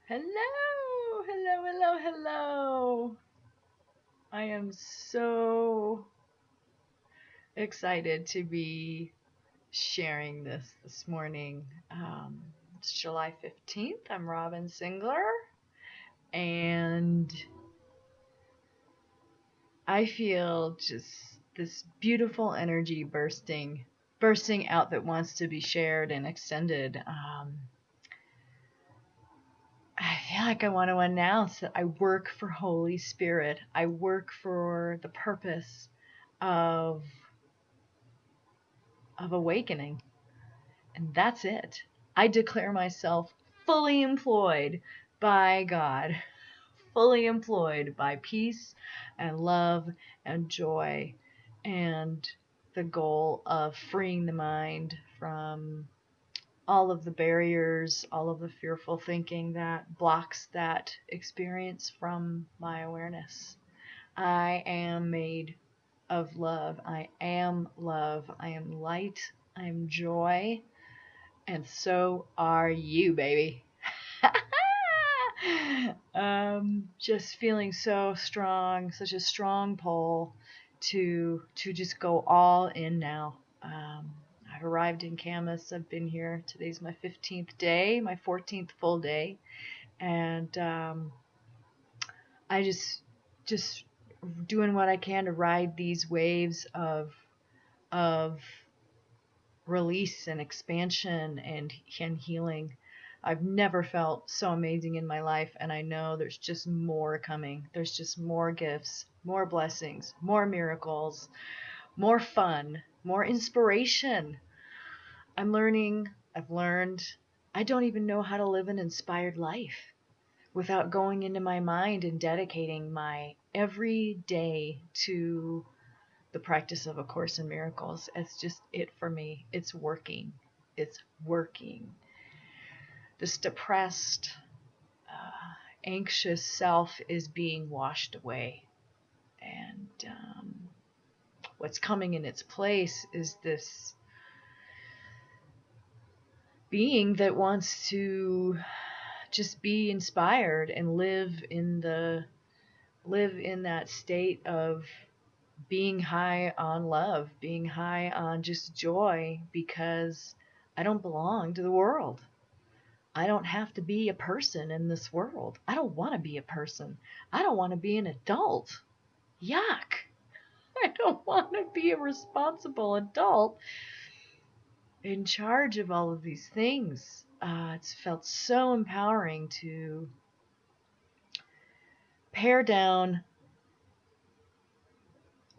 Hello, hello, hello, hello. I am so excited to be sharing this morning. It's July 15th. I'm Robin Singler, and I feel just this beautiful energy bursting out that wants to be shared and extended. I feel like I want to announce that I work for Holy Spirit. I work for the purpose of awakening. And that's it. I declare myself fully employed by God, fully employed by peace and love and joy and the goal of freeing the mind from all of the barriers, all of the fearful thinking that blocks that experience from my awareness. I am made of love. I am love. I am light. I am joy. And so are you, baby. Just feeling so strong, such a strong pull to just go all in now. I've arrived in Camas. I've been here. Today's my 15th day, my 14th full day, and I just doing what I can to ride these waves of release and expansion and healing. I've never felt so amazing in my life, and I know there's just more coming. There's just more gifts, more blessings, more miracles, more fun, more inspiration. I've learned, I don't even know how to live an inspired life without going into my mind and dedicating my every day to the practice of A Course in Miracles. It's just it for me. It's working. It's working. This depressed, anxious self is being washed away. And what's coming in its place is this being that wants to just be inspired and live in that state of being high on love, being high on just joy, because I don't belong to the world. I don't have to be a person in this world. I don't want to be a person. I don't want to be an adult. Yuck. I don't want to be a responsible adult in charge of all of these things. It's felt so empowering to pare down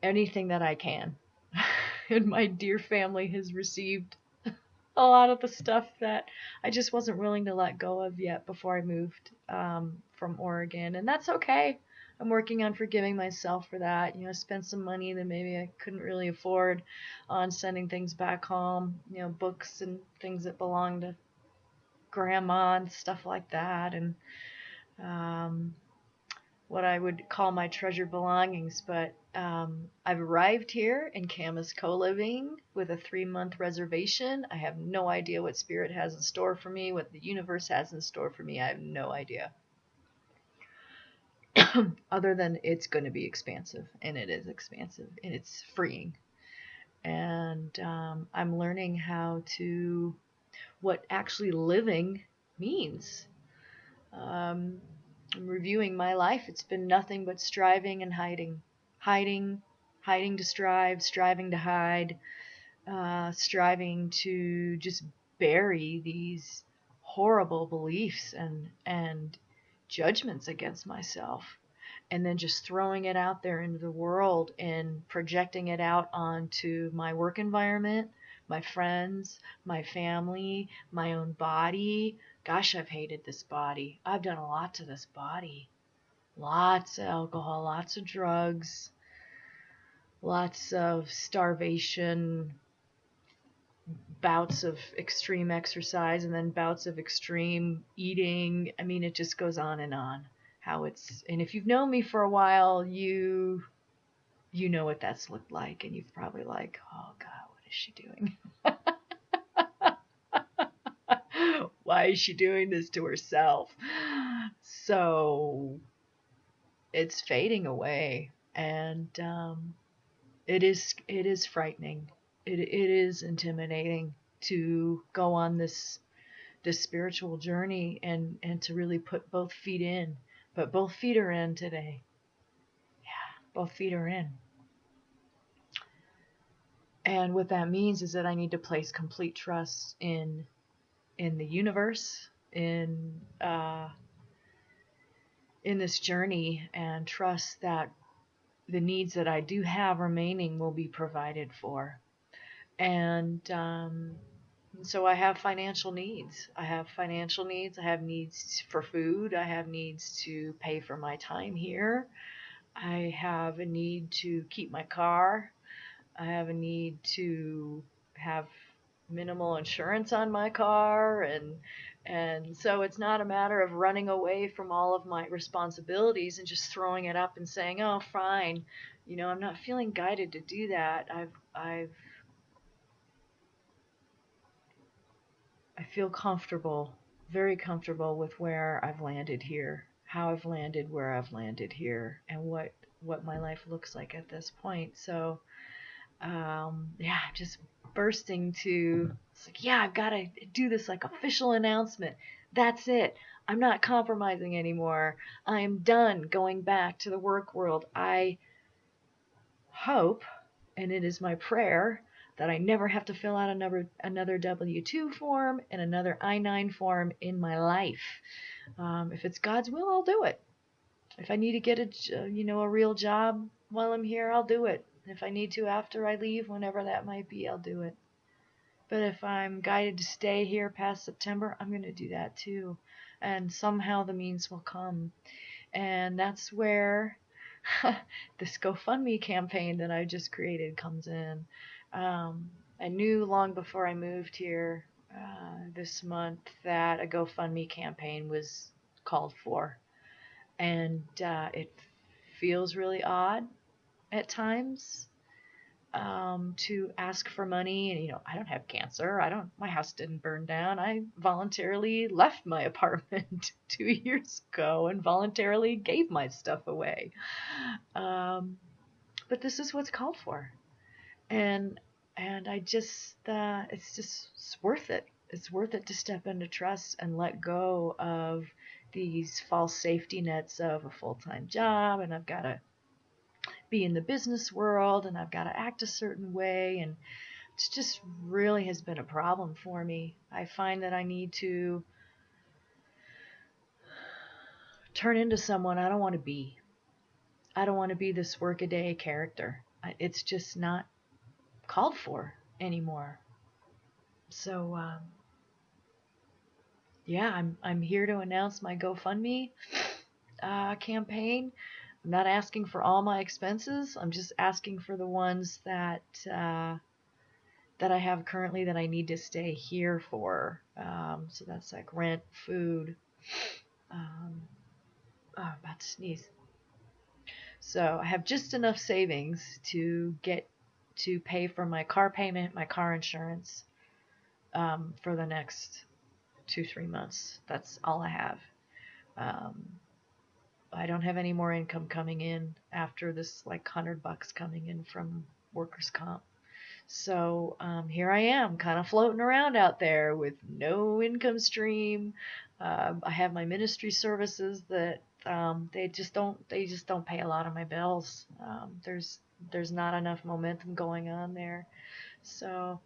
anything that I can. And my dear family has received a lot of the stuff that I just wasn't willing to let go of yet before I moved from Oregon. And that's okay. I'm working on forgiving myself for that. You know, I spent some money that maybe I couldn't really afford on sending things back home, you know, books and things that belong to grandma and stuff like that. And what I would call my treasured belongings. But I've arrived here in Camas co-living with a 3-month reservation. I have no idea what Spirit has in store for me, what the universe has in store for me. I have no idea. Other than it's going to be expansive, and it is expansive, and it's freeing. And I'm learning what actually living means. I'm reviewing my life. It's been nothing but striving and hiding. Hiding to strive, striving to hide, striving to just bury these horrible beliefs and judgments against myself, and then just throwing it out there into the world and projecting it out onto my work environment, my friends, my family, my own body. Gosh, I've hated this body. I've done a lot to this body. Lots of alcohol, lots of drugs, lots of starvation, bouts of extreme exercise, and then bouts of extreme eating. I mean, it just goes on and on. And if you've known me for a while, you know what that's looked like, and you've probably like, oh God, what is she doing? Why is she doing this to herself? So it's fading away, and it is frightening. It is intimidating to go on this spiritual journey, and to really put both feet in. But both feet are in today. Yeah, both feet are in. And what that means is that I need to place complete trust in the universe, in this journey, and trust that the needs that I do have remaining will be provided for. And so I have financial needs. I have financial needs. I have needs for food. I have needs to pay for my time here. I have a need to keep my car. I have a need to have minimal insurance on my car, and so it's not a matter of running away from all of my responsibilities and just throwing it up and saying, "Oh, fine." I'm not feeling guided to do that. I feel comfortable, very comfortable with where I've landed here, how I've landed where I've landed here, and what my life looks like at this point. So, yeah, just bursting to, it's like, yeah, I've got to do this like official announcement. That's it. I'm not compromising anymore. I am done going back to the work world. I hope, and it is my prayer, that I never have to fill out another W-2 form and another I-9 form in my life. If it's God's will, I'll do it. If I need to get a real job while I'm here, I'll do it. If I need to after I leave, whenever that might be, I'll do it. But if I'm guided to stay here past September, I'm going to do that too. And somehow the means will come. And that's where this GoFundMe campaign that I just created comes in. I knew long before I moved here this month that a GoFundMe campaign was called for. And it feels really odd at times to ask for money. And, I don't have cancer. My house didn't burn down. I voluntarily left my apartment 2 years ago and voluntarily gave my stuff away. But this is what's called for. And I just, it's worth it. It's worth it to step into trust and let go of these false safety nets of a full-time job, and I've got to be in the business world, and I've got to act a certain way, and it's just really has been a problem for me. I find that I need to turn into someone I don't want to be. I don't want to be this workaday character. It's just not called for anymore. So, yeah, I'm here to announce my GoFundMe campaign. I'm not asking for all my expenses. I'm just asking for the ones that I have currently that I need to stay here for. So that's like rent, food. I'm about to sneeze. So I have just enough savings to pay for my car payment, my car insurance, for the next 2-3 months. That's all I have. I don't have any more income coming in after this, like $100 coming in from workers' comp. So here I am, kind of floating around out there with no income stream. I have my ministry services that they just don't pay a lot of my bills. There's not enough momentum going on there. So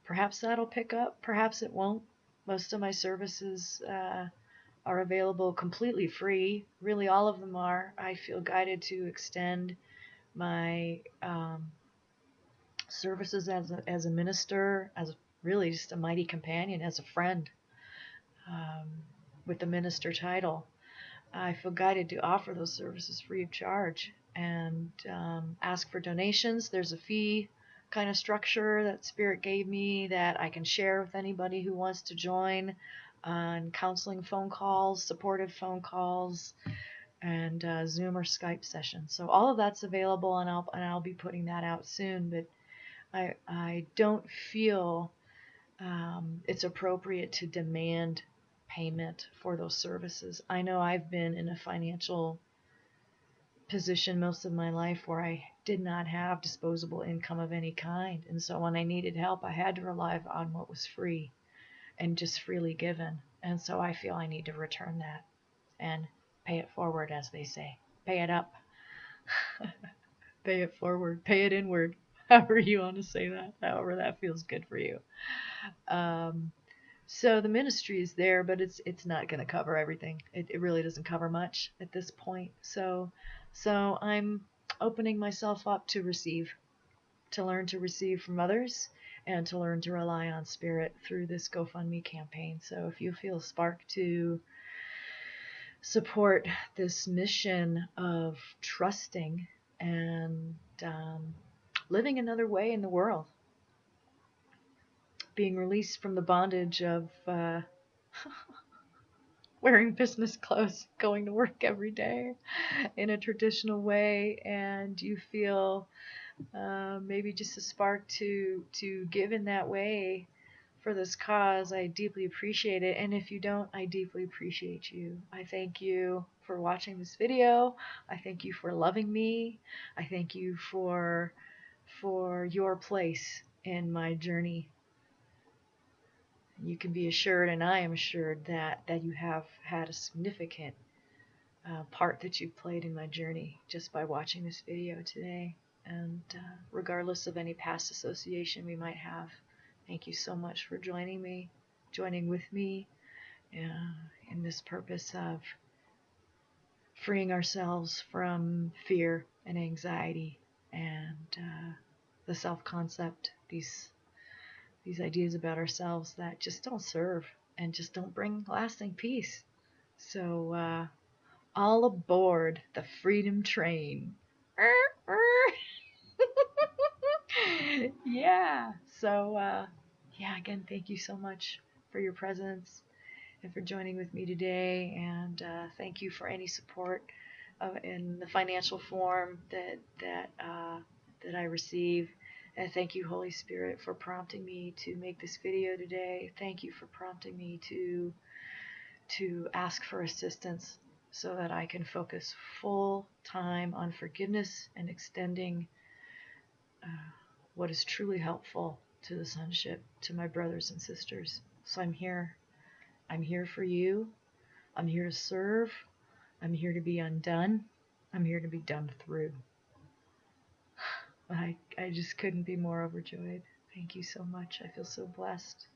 perhaps that'll pick up, perhaps it won't. Most of my services are available completely free. Really, all of them are. I feel guided to extend my services as a minister, as really just a mighty companion, as a friend, with the minister title. I feel guided to offer those services free of charge and ask for donations. There's a fee kind of structure that Spirit gave me that I can share with anybody who wants to join on counseling phone calls, supportive phone calls, and Zoom or Skype sessions. So all of that's available, and I'll be putting that out soon. But I don't feel it's appropriate to demand payment for those services. I know I've been in a financial position most of my life where I did not have disposable income of any kind. And so when I needed help, I had to rely on what was free and just freely given. And so I feel I need to return that and pay it forward, as they say. Pay it up. Pay it forward. Pay it inward. However you want to say that. However that feels good for you. So the ministry is there, but it's not going to cover everything. It really doesn't cover much at this point. So I'm opening myself up to receive, to learn to receive from others, and to learn to rely on Spirit through this GoFundMe campaign. So if you feel sparked to support this mission of trusting and living another way in the world, being released from the bondage of wearing business clothes, going to work every day in a traditional way, and you feel maybe just a spark to give in that way for this cause, I deeply appreciate it. And if you don't, I deeply appreciate you. I thank you for watching this video. I thank you for loving me. I thank you for your place in my journey. You can be assured, and I am assured, that you have had a significant part that you've played in my journey just by watching this video today. And regardless of any past association we might have, thank you so much for joining with me in this purpose of freeing ourselves from fear and anxiety and the self-concept, these ideas about ourselves that just don't serve and just don't bring lasting peace. So all aboard the freedom train. Yeah. So again, thank you so much for your presence and for joining with me today. And thank you for any support in the financial form that I receive. And thank you, Holy Spirit, for prompting me to make this video today. Thank you for prompting me to ask for assistance so that I can focus full time on forgiveness and extending what is truly helpful to the sonship, to my brothers and sisters. So I'm here. I'm here for you. I'm here to serve. I'm here to be undone. I'm here to be done through. I just couldn't be more overjoyed. Thank you so much. I feel so blessed.